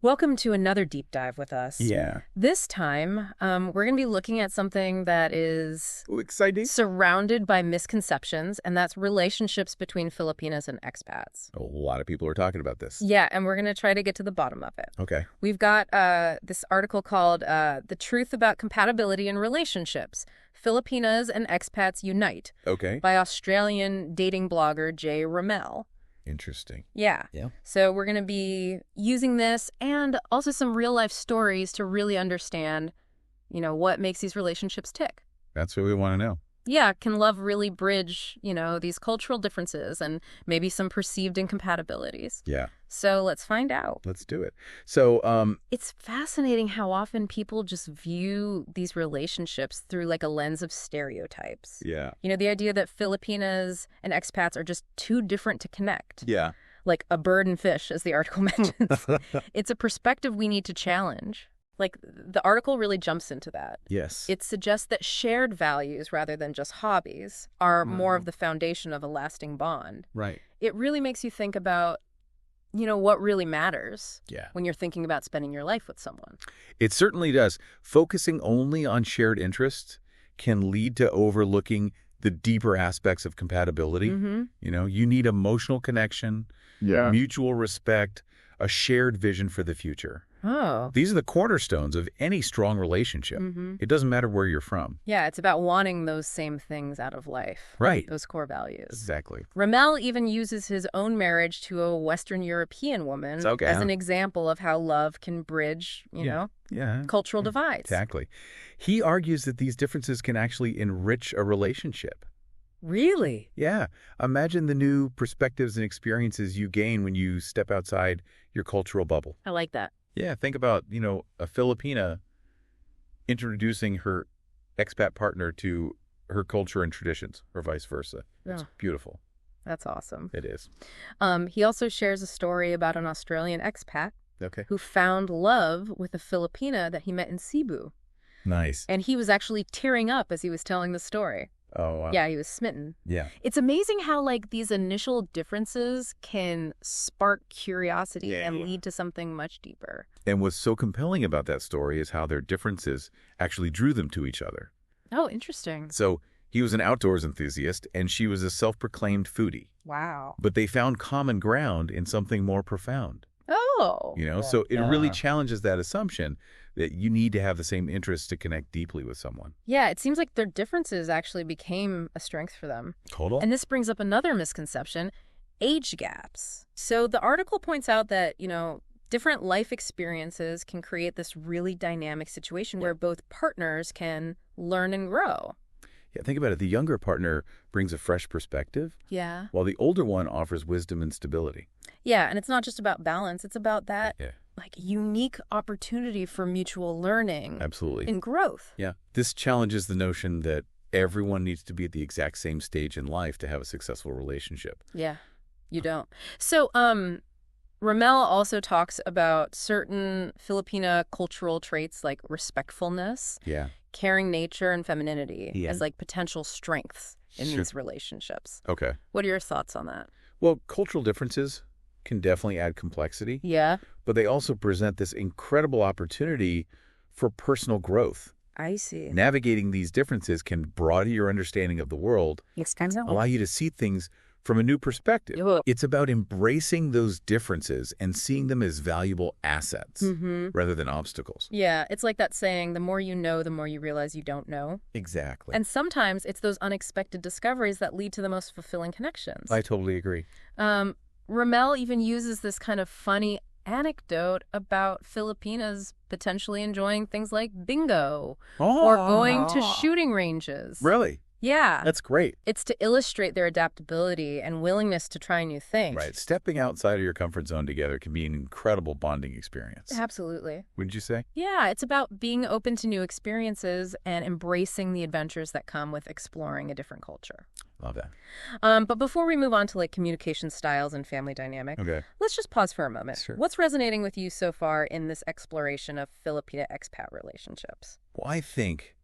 Welcome to another deep dive with us. Yeah. This time, we're going to be looking at something that is Exciting. surrounded by misconceptions, and that's relationships between Filipinas and expats. A lot of people are talking about this. Yeah, and we're going to try to get to the bottom of it. Okay. We've got this article called The Truth About Compatibility in Relationships, Filipinas and Expats Unite, Okay. by Australian dating blogger Jay Ramel. Interesting. Yeah. Yeah. So we're going to be using this and also some real life stories to really understand, what makes these relationships tick. That's what we want to know. Yeah, can love really bridge, these cultural differences and maybe some perceived incompatibilities? Yeah. So let's find out. Let's do it. So, It's fascinating how often people just view these relationships through like a lens of stereotypes. yeah. The idea that Filipinas and expats are just too different to connect. Yeah. Like a bird and fish, as the article mentions. It's a perspective we need to challenge. Like, the article really jumps into that. Yes. It suggests that shared values, rather than just hobbies, are more of the foundation of a lasting bond. Right. It really makes you think about, what really matters Yeah. when you're thinking about spending your life with someone. It certainly does. Focusing only on shared interests can lead to overlooking the deeper aspects of compatibility. Mm-hmm. You need emotional connection, mutual respect, a shared vision for the future. Oh. These are the cornerstones of any strong relationship. Mm-hmm. It doesn't matter where you're from. Yeah, it's about wanting those same things out of life. Right. Those core values. Exactly. Ramel even uses his own marriage to a Western European woman Okay. as an example of how love can bridge, Yeah. cultural divides. Exactly. He argues that these differences can actually enrich a relationship. Really? Yeah. Imagine the new perspectives and experiences you gain when you step outside your cultural bubble. I like that. Yeah. Think about, a Filipina introducing her expat partner to her culture and traditions, or vice versa. It's Oh. beautiful. That's awesome. It is. He also shares a story about an Australian expat Okay. who found love with a Filipina that he met in Cebu. Nice. And he was actually tearing up as he was telling the story. Oh, wow. Yeah, he was smitten. Yeah. It's amazing how, these initial differences can spark curiosity and lead to something much deeper. And what's so compelling about that story is how their differences actually drew them to each other. Oh, interesting. So he was an outdoors enthusiast, and she was a self-proclaimed foodie. Wow. But they found common ground in something more profound. Oh. So it really challenges that assumption that you need to have the same interests to connect deeply with someone. Yeah, it seems like their differences actually became a strength for them. Total. And this brings up another misconception, age gaps. So the article points out that, different life experiences can create this really dynamic situation where both partners can learn and grow. Yeah, think about it. The younger partner brings a fresh perspective, Yeah. while the older one offers wisdom and stability. Yeah, and it's not just about balance. It's about that Yeah, unique opportunity for mutual learning absolutely. and growth. Yeah. This challenges the notion that everyone needs to be at the exact same stage in life to have a successful relationship. Yeah, you don't. So, Ramel also talks about certain Filipina cultural traits like respectfulness, Yeah. caring nature, and femininity Yeah. as potential strengths in Sure. these relationships. Okay. What are your thoughts on that? Well, cultural differences can definitely add complexity, Yeah, but they also present this incredible opportunity for personal growth. I see. Navigating these differences can broaden your understanding of the world, allow you to see things from a new perspective. Yeah. It's about embracing those differences and seeing them as valuable assets rather than obstacles. Yeah, it's like that saying, the more you know, the more you realize you don't know. Exactly. And sometimes it's those unexpected discoveries that lead to the most fulfilling connections. I totally agree. Ramel even uses this kind of funny anecdote about Filipinas potentially enjoying things like bingo or going to shooting ranges. Really? Yeah. That's great. It's to illustrate their adaptability and willingness to try new things. Right. Stepping outside of your comfort zone together can be an incredible bonding experience. Absolutely. Wouldn't you say? Yeah, it's about being open to new experiences and embracing the adventures that come with exploring a different culture. Love that. But before we move on to communication styles and family dynamic, Okay. let's just pause for a moment. Sure. What's resonating with you so far in this exploration of Filipina expat relationships? Well, I think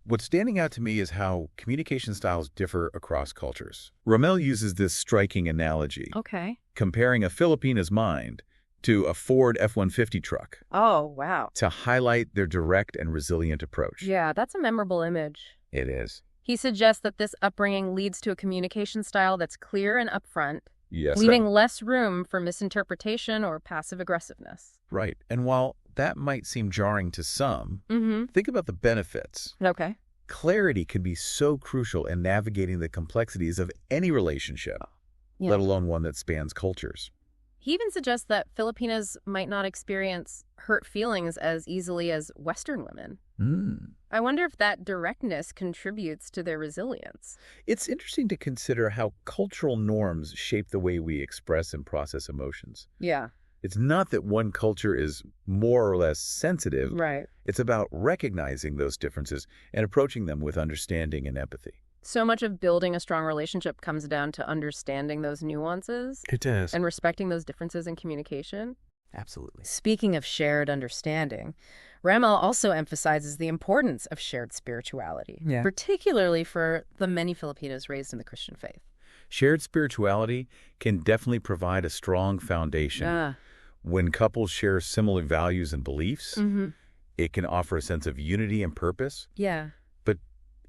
what's standing out to me is how communication styles differ across cultures. Ramel uses this striking analogy, Okay. comparing a Filipina's mind to a Ford F-150 truck Oh, wow. to highlight their direct and resilient approach. Yeah, that's a memorable image. It is. He suggests that this upbringing leads to a communication style that's clear and upfront, Yes. leaving less room for misinterpretation or passive aggressiveness. Right. And while that might seem jarring to some, Mm-hmm. think about the benefits. Okay. Clarity can be so crucial in navigating the complexities of any relationship, Yeah. let alone one that spans cultures. He even suggests that Filipinas might not experience hurt feelings as easily as Western women. I wonder if that directness contributes to their resilience. It's interesting to consider how cultural norms shape the way we express and process emotions. Yeah. It's not that one culture is more or less sensitive. Right. It's about recognizing those differences and approaching them with understanding and empathy. So much of building a strong relationship comes down to understanding those nuances It does. and respecting those differences in communication. Absolutely. Speaking of shared understanding, Ramel also emphasizes the importance of shared spirituality, particularly for the many Filipinos raised in the Christian faith. Shared spirituality can definitely provide a strong foundation. When couples share similar values and beliefs, it can offer a sense of unity and purpose. Yeah. But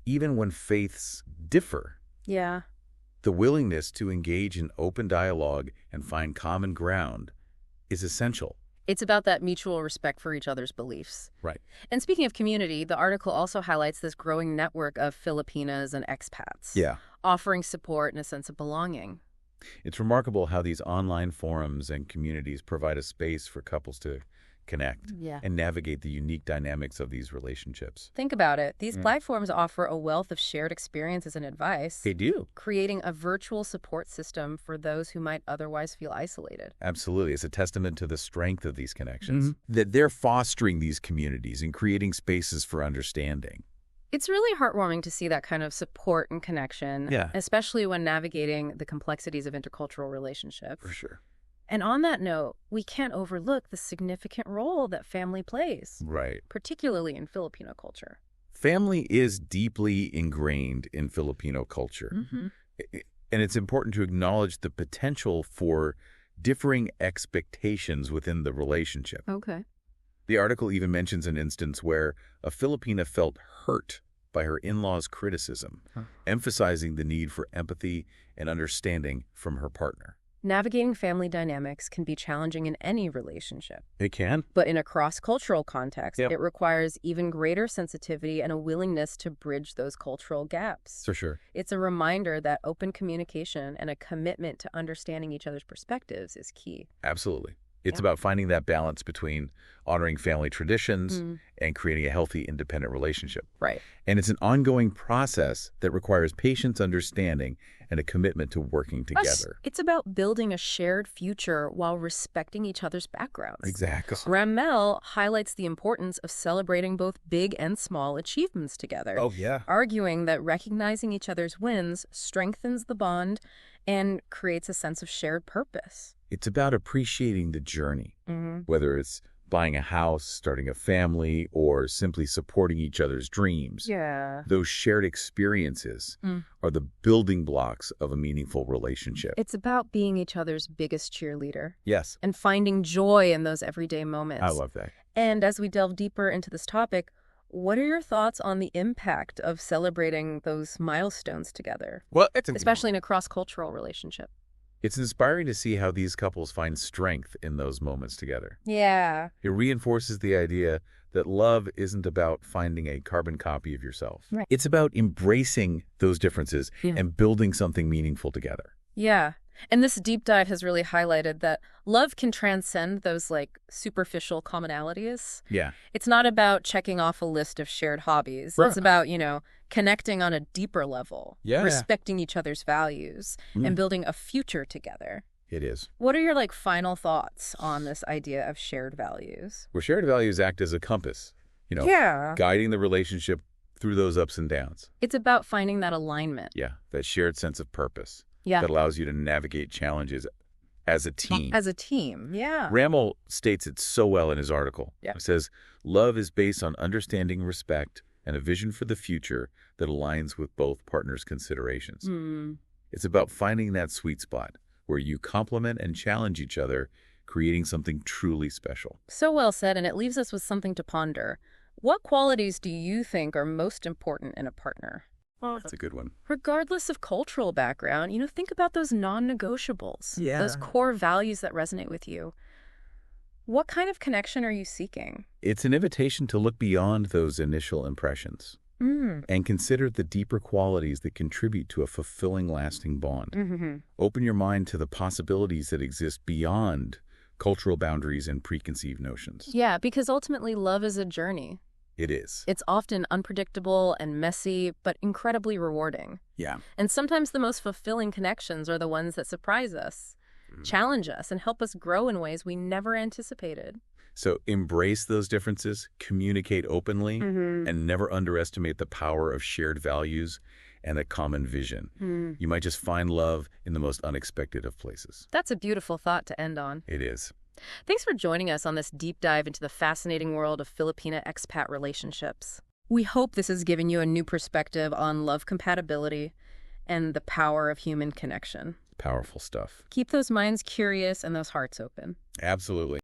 even when faiths differ, Yeah. the willingness to engage in open dialogue and find common ground is essential. It's about that mutual respect for each other's beliefs. Right. And speaking of community, the article also highlights this growing network of Filipinas and expats, offering support and a sense of belonging. It's remarkable how these online forums and communities provide a space for couples to connect and navigate the unique dynamics of these relationships. Think about it. These platforms offer a wealth of shared experiences and advice. They do. Creating a virtual support system for those who might otherwise feel isolated. Absolutely. It's a testament to the strength of these connections, that they're fostering these communities and creating spaces for understanding. It's really heartwarming to see that kind of support and connection, especially when navigating the complexities of intercultural relationships. For sure. And on that note, we can't overlook the significant role that family plays, particularly in Filipino culture. Family is deeply ingrained in Filipino culture. And it's important to acknowledge the potential for differing expectations within the relationship. Okay. The article even mentions an instance where a Filipina felt hurt by her in-laws' criticism, emphasizing the need for empathy and understanding from her partner. Navigating family dynamics can be challenging in any relationship. It can. But in a cross-cultural context, it requires even greater sensitivity and a willingness to bridge those cultural gaps. For sure. It's a reminder that open communication and a commitment to understanding each other's perspectives is key. Absolutely. It's about finding that balance between honoring family traditions and creating a healthy, independent relationship. Right. And it's an ongoing process that requires patience, understanding, and a commitment to working together. It's about building a shared future while respecting each other's backgrounds. Exactly. Ramel highlights the importance of celebrating both big and small achievements together. Arguing that recognizing each other's wins strengthens the bond and creates a sense of shared purpose. It's about appreciating the journey, whether it's buying a house, starting a family, or simply supporting each other's dreams. Those shared experiences are the building blocks of a meaningful relationship. It's about being each other's biggest cheerleader. Yes. And finding joy in those everyday moments. I love that. And as we delve deeper into this topic, what are your thoughts on the impact of celebrating those milestones together? Well, especially in a cross-cultural relationship. It's inspiring to see how these couples find strength in those moments together. Yeah. It reinforces the idea that love isn't about finding a carbon copy of yourself. Right. It's about embracing those differences and building something meaningful together. Yeah. And this deep dive has really highlighted that love can transcend those superficial commonalities. Yeah. It's not about checking off a list of shared hobbies. Right. It's about, connecting on a deeper level, Yeah. respecting each other's values, and building a future together. It is. What are your final thoughts on this idea of shared values? Where shared values act as a compass, guiding the relationship through those ups and downs. It's about finding that alignment. Yeah, that shared sense of purpose. Yeah. That allows you to navigate challenges as a team. As a team, yeah. Ramel states it so well in his article. Yeah. He says, love is based on understanding, respect, and a vision for the future that aligns with both partners' considerations. It's about finding that sweet spot where you complement and challenge each other, creating something truly special. So well said, and it leaves us with something to ponder. What qualities do you think are most important in a partner? Well, that's a good one. Regardless of cultural background, think about those non-negotiables, those core values that resonate with you. What kind of connection are you seeking? It's an invitation to look beyond those initial impressions and consider the deeper qualities that contribute to a fulfilling, lasting bond. Open your mind to the possibilities that exist beyond cultural boundaries and preconceived notions. Yeah, because ultimately love is a journey. It is. It's often unpredictable and messy, but incredibly rewarding. Yeah. And sometimes the most fulfilling connections are the ones that surprise us, challenge us, and help us grow in ways we never anticipated. So embrace those differences, communicate openly, and never underestimate the power of shared values and a common vision. You might just find love in the most unexpected of places. That's a beautiful thought to end on. It is. Thanks for joining us on this deep dive into the fascinating world of Filipina expat relationships. We hope this has given you a new perspective on love compatibility and the power of human connection. Powerful stuff. Keep those minds curious and those hearts open. Absolutely.